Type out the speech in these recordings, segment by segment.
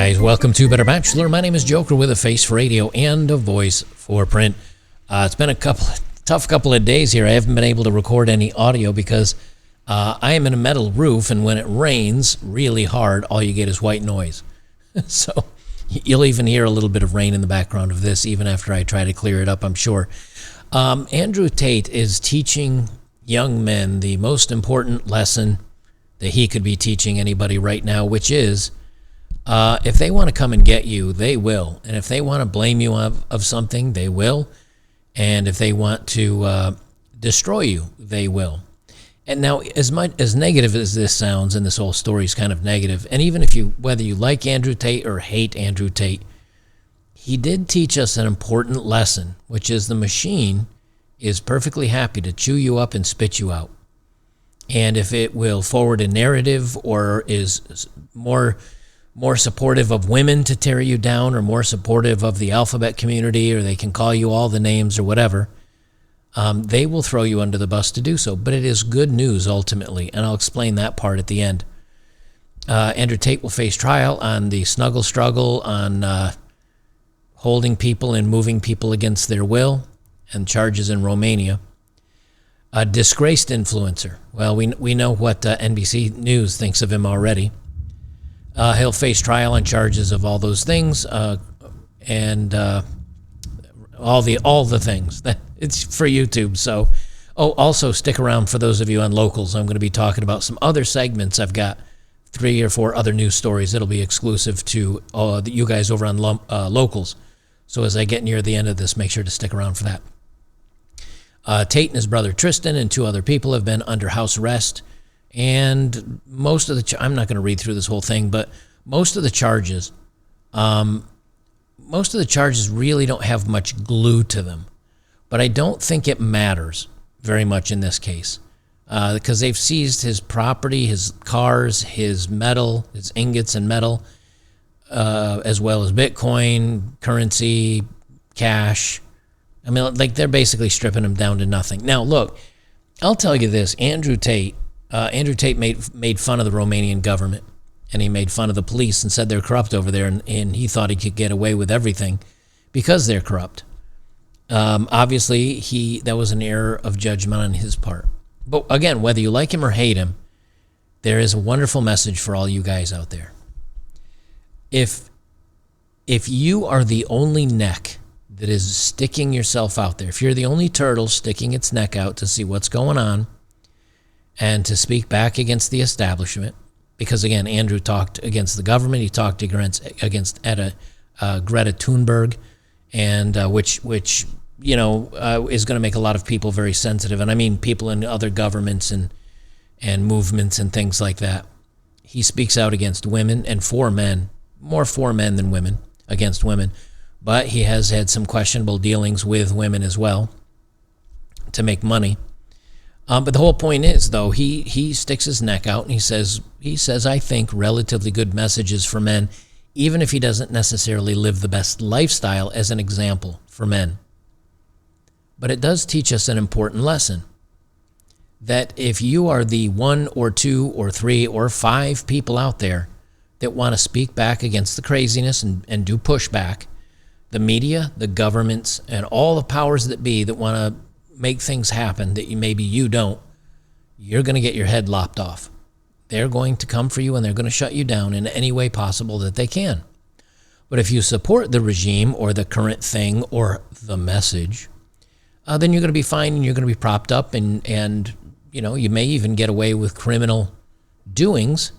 guys, welcome to Better Bachelor. My name is Joker with a face for radio and a voice for print. It's been a tough couple of days here. I haven't been able to record any audio because I am in a metal roof, and when it rains really hard, all you get is white noise. So you'll even hear a little bit of rain in the background of this, even after I try to clear it up, I'm sure. Andrew Tate is teaching young men the most important lesson that he could be teaching anybody right now, which is if they want to come and get you, they will. And if they want to blame you of something, they will. And if they want to destroy you, they will. And now, as negative as this sounds, and this whole story is kind of negative, and even if whether you like Andrew Tate or hate Andrew Tate, he did teach us an important lesson, which is the machine is perfectly happy to chew you up and spit you out. And if it will forward a narrative or is more supportive of women to tear you down, or more supportive of the alphabet community, or they can call you all the names or whatever, they will throw you under the bus to do so. But it is good news ultimately, and I'll explain that part at the end. Andrew Tate will face trial on the snuggle struggle, on holding people and moving people against their will, and charges in Romania. A disgraced influencer. Well, we know what NBC News thinks of him already. He'll face trial on charges of all those things, and all the things. It's for YouTube. So, also stick around for those of you on Locals. I'm going to be talking about some other segments. I've got 3 or 4 other news stories that'll be exclusive to you guys over on Locals. So as I get near the end of this, make sure to stick around for that. Tate and his brother Tristan and 2 other people have been under house arrest. And most of I'm not going to read through this whole thing, but most of the charges really don't have much glue to them. But I don't think it matters very much in this case, because they've seized his property, his cars, his metal, his ingots and metal, as well as Bitcoin, currency, cash. I mean, like, they're basically stripping him down to nothing. Now, look, I'll tell you this. Andrew Tate made fun of the Romanian government, and he made fun of the police and said they're corrupt over there, and he thought he could get away with everything because they're corrupt. Obviously, that was an error of judgment on his part. But again, whether you like him or hate him, there is a wonderful message for all you guys out there. If you are the only neck that is sticking yourself out there, if you're the only turtle sticking its neck out to see what's going on and to speak back against the establishment, because again, Andrew talked against the government, he talked against Greta Thunberg, and which is going to make a lot of people very sensitive, and I mean people in other governments and movements and things like that. He speaks out against women and for men, more for men than women, against women. But he has had some questionable dealings with women as well to make money. But the whole point is, though, he sticks his neck out and he says, I think, relatively good messages for men, even if he doesn't necessarily live the best lifestyle as an example for men. But it does teach us an important lesson, that if you are the 1 or 2 or 3 or 5 people out there that want to speak back against the craziness and do pushback, the media, the governments, and all the powers that be that want to make things happen that maybe you don't, you're going to get your head lopped off. They're going to come for you, and they're going to shut you down in any way possible that they can. But if you support the regime or the current thing or the message, then you're going to be fine, and you're going to be propped up, and you may even get away with criminal doings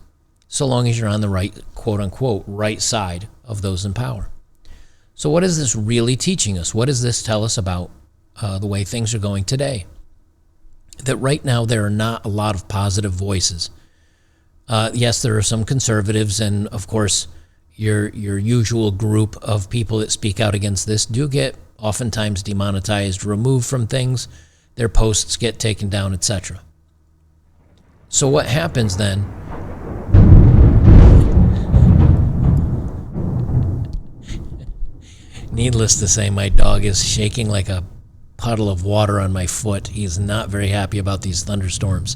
so long as you're on the right, quote-unquote, right side of those in power. So what is this really teaching us? What does this tell us about the way things are going today? That right now there are not a lot of positive voices. Yes, there are some conservatives, and of course your usual group of people that speak out against this do get oftentimes demonetized, removed from things, their posts get taken down, etc. So what happens then? Needless to say, my dog is shaking like a puddle of water on my foot. He's not very happy about these thunderstorms.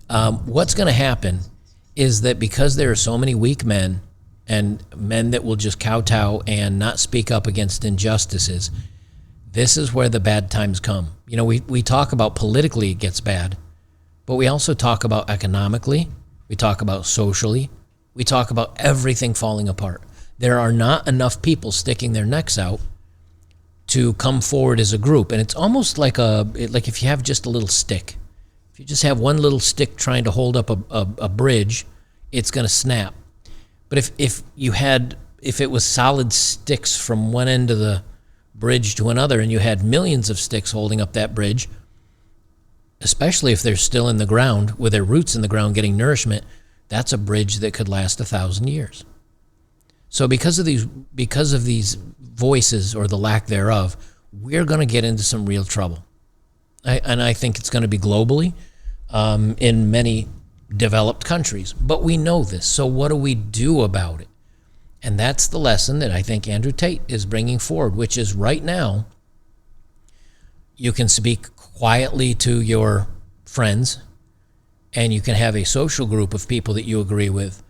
What's going to happen is that because there are so many weak men and men that will just kowtow and not speak up against injustices, this is where the bad times come. You know, we talk about politically it gets bad, but we also talk about economically, we talk about socially, we talk about everything falling apart. There are not enough people sticking their necks out to come forward as a group. And it's almost like if you have just a little stick. If you just have one little stick trying to hold up a bridge, it's going to snap. But if it was solid sticks from one end of the bridge to another, and you had millions of sticks holding up that bridge, especially if they're still in the ground with their roots in the ground getting nourishment, that's a bridge that could last 1,000 years. So because of these voices, or the lack thereof, we're going to get into some real trouble. I think it's going to be globally, in many developed countries. But we know this, so what do we do about it? And that's the lesson that I think Andrew Tate is bringing forward, which is right now, you can speak quietly to your friends, and you can have a social group of people that you agree with.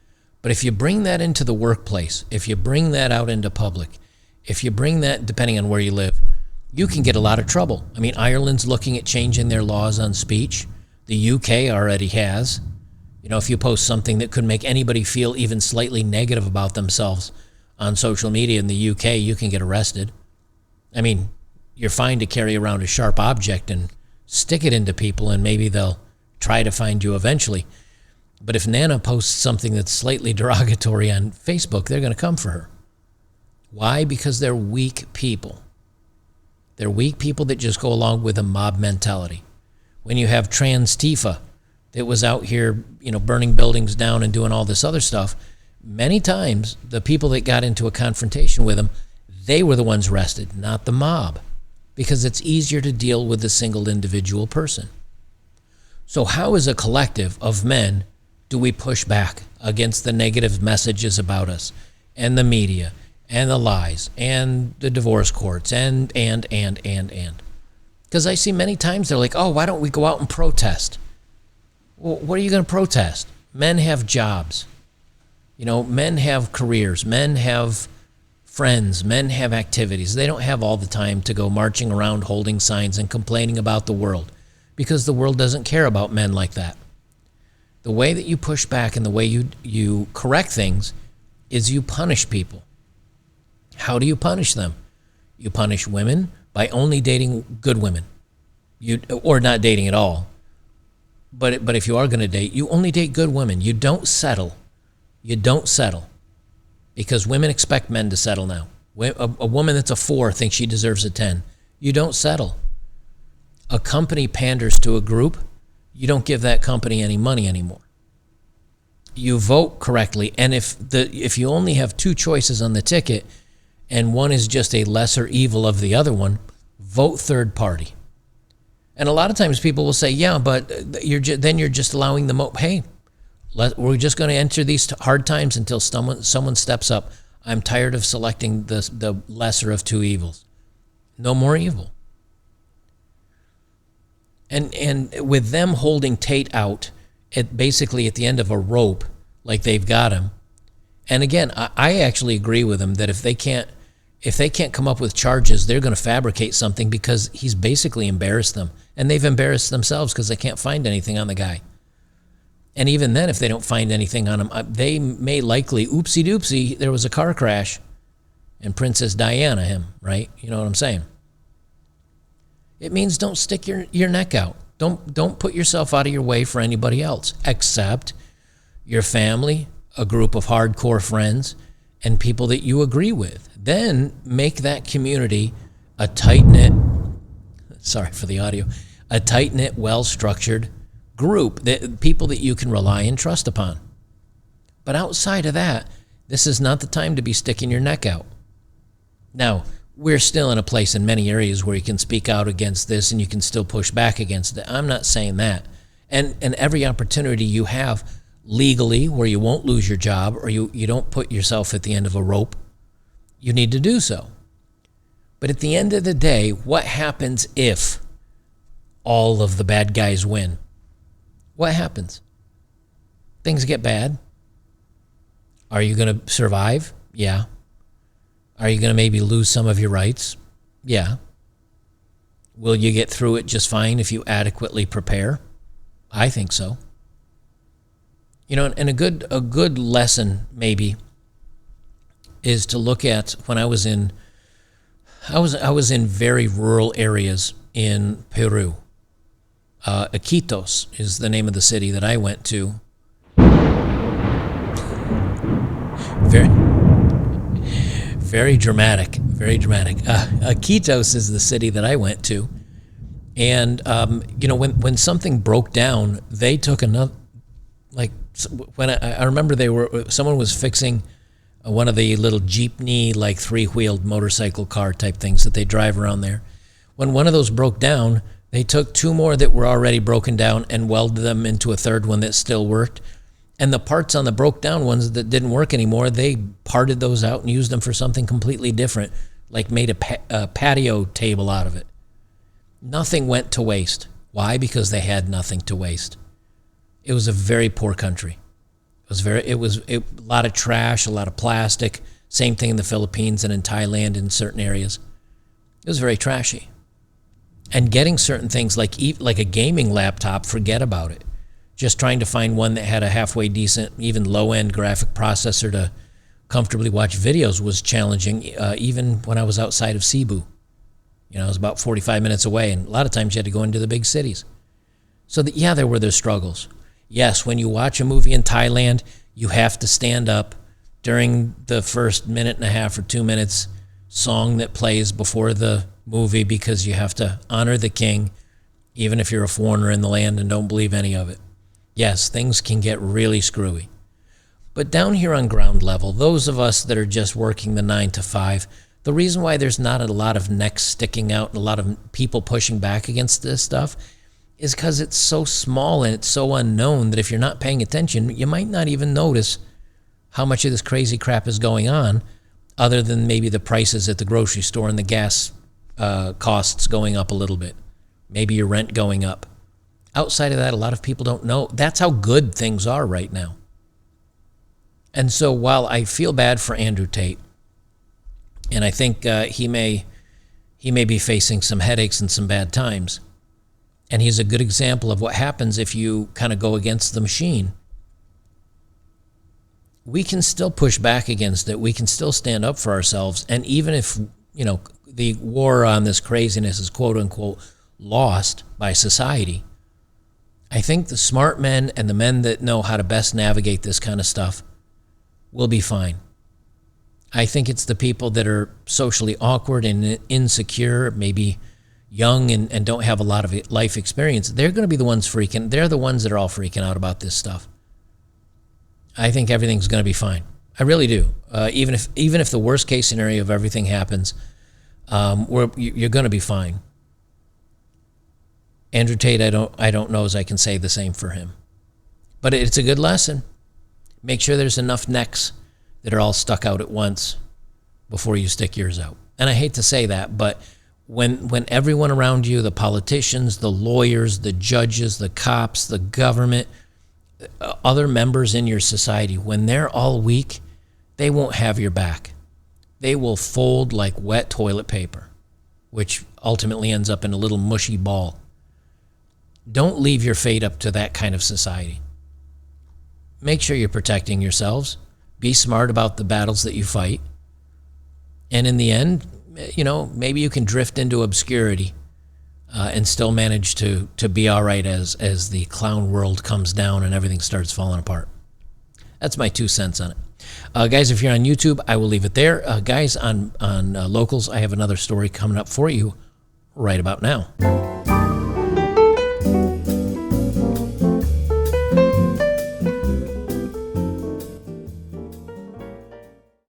But if you bring that into the workplace, if you bring that out into public, if you bring that, depending on where you live, you can get a lot of trouble. I mean, Ireland's looking at changing their laws on speech. The UK already has. You know, if you post something that could make anybody feel even slightly negative about themselves on social media in the UK, you can get arrested. I mean, you're fine to carry around a sharp object and stick it into people, and maybe they'll try to find you eventually. But if Nana posts something that's slightly derogatory on Facebook, they're going to come for her. Why? Because they're weak people. They're weak people that just go along with a mob mentality. When you have Trans Tifa that was out here, you know, burning buildings down and doing all this other stuff, many times the people that got into a confrontation with them, they were the ones arrested, not the mob, because it's easier to deal with a single individual person. So how, as a collective of men, do we push back against the negative messages about us, and the media, and the lies, and the divorce courts, and? Because I see many times they're like, oh, why don't we go out and protest? Well, what are you going to protest? Men have jobs. You know, men have careers. Men have friends. Men have activities. They don't have all the time to go marching around holding signs and complaining about the world, because the world doesn't care about men like that. The way that you push back and the way you correct things is you punish people. How do you punish them? You punish women by only dating good women, or not dating at all. But if you are going to date, you only date good women. You don't settle. You don't settle, because women expect men to settle now. A woman that's a 4 thinks she deserves a 10. You don't settle. A company panders to a group. You don't give that company any money anymore. You vote correctly, and if you only have 2 choices on the ticket, and one is just a lesser evil of the other one, vote third party. And a lot of times people will say, yeah, but you're just allowing them. Hey, we're just going to enter these hard times until someone steps up. I'm tired of selecting the lesser of 2 evils. No more evil. And with them holding Tate out basically at the end of a rope, like they've got him. And again, I actually agree with them that if they can't come up with charges, they're going to fabricate something, because he's basically embarrassed them. And they've embarrassed themselves because they can't find anything on the guy. And even then, if they don't find anything on him, they may likely, oopsie doopsie, there was a car crash and Princess Diana him, right? You know what I'm saying? It means don't stick your neck out. Don't put yourself out of your way for anybody else, except your family, a group of hardcore friends, and people that you agree with. Then make that community a tight-knit, sorry for the audio, a tight-knit, well-structured group, that people that you can rely and trust upon. But outside of that, this is not the time to be sticking your neck out. Now, we're still in a place in many areas where you can speak out against this and you can still push back against it. I'm not saying that. And every opportunity you have legally where you won't lose your job, or you don't put yourself at the end of a rope, you need to do so. But at the end of the day, what happens if all of the bad guys win? What happens? Things get bad. Are you going to survive? Yeah. Are you going to maybe lose some of your rights? Yeah. Will you get through it just fine if you adequately prepare? I think so. You know, and a good lesson maybe is to look at when I was in very rural areas in Peru. Iquitos is the name of the city that I went to. Very dramatic, very dramatic. Iquitos is the city that I went to. And, you know, when something broke down, they took another, like, when I remember someone was fixing one of the little jeepney, like 3-wheeled motorcycle car type things that they drive around there. When one of those broke down, they took 2 more that were already broken down and welded them into a third one that still worked. And the parts on the broke down ones that didn't work anymore, they parted those out and used them for something completely different, like made a patio table out of it. Nothing went to waste. Why? Because they had nothing to waste. It was a very poor country. It was a lot of trash, a lot of plastic. Same thing in the Philippines and in Thailand in certain areas. It was very trashy. And getting certain things like a gaming laptop, forget about it. Just trying to find one that had a halfway decent, even low-end graphic processor to comfortably watch videos was challenging, even when I was outside of Cebu. You know, it was about 45 minutes away, and a lot of times you had to go into the big cities. So, there were their struggles. Yes, when you watch a movie in Thailand, you have to stand up during the first minute and a half or 2 minutes song that plays before the movie because you have to honor the king, even if you're a foreigner in the land and don't believe any of it. Yes, things can get really screwy. But down here on ground level, those of us that are just working the 9 to 5, the reason why there's not a lot of necks sticking out and a lot of people pushing back against this stuff is because it's so small and it's so unknown that if you're not paying attention, you might not even notice how much of this crazy crap is going on, other than maybe the prices at the grocery store and the gas costs going up a little bit. Maybe your rent going up. Outside of that, a lot of people don't know. That's how good things are right now. And so while I feel bad for Andrew Tate, and I think he may be facing some headaches and some bad times, and he's a good example of what happens if you kind of go against the machine. We can still push back against it. We can still stand up for ourselves. And even if, you know, the war on this craziness is quote unquote lost by society, I think the smart men and the men that know how to best navigate this kind of stuff will be fine. I think it's the people that are socially awkward and insecure, maybe young and don't have a lot of life experience. They're going to be the ones freaking. They're the ones that are all freaking out about this stuff. I think everything's going to be fine. I really do. Even if the worst case scenario of everything happens, you're going to be fine. Andrew Tate, I don't know as I can say the same for him. But it's a good lesson. Make sure there's enough necks that are all stuck out at once before you stick yours out. And I hate to say that, but when everyone around you, the politicians, the lawyers, the judges, the cops, the government, other members in your society, when they're all weak, they won't have your back. They will fold like wet toilet paper, which ultimately ends up in a little mushy ball. Don't leave your fate up to that kind of society. Make sure you're protecting yourselves. Be smart about the battles that you fight. And in the end, you know, maybe you can drift into obscurity and still manage to be all right as the clown world comes down and everything starts falling apart. That's my 2 cents on it. Guys, if you're on YouTube, I will leave it there. Guys, on Locals, I have another story coming up for you right about now.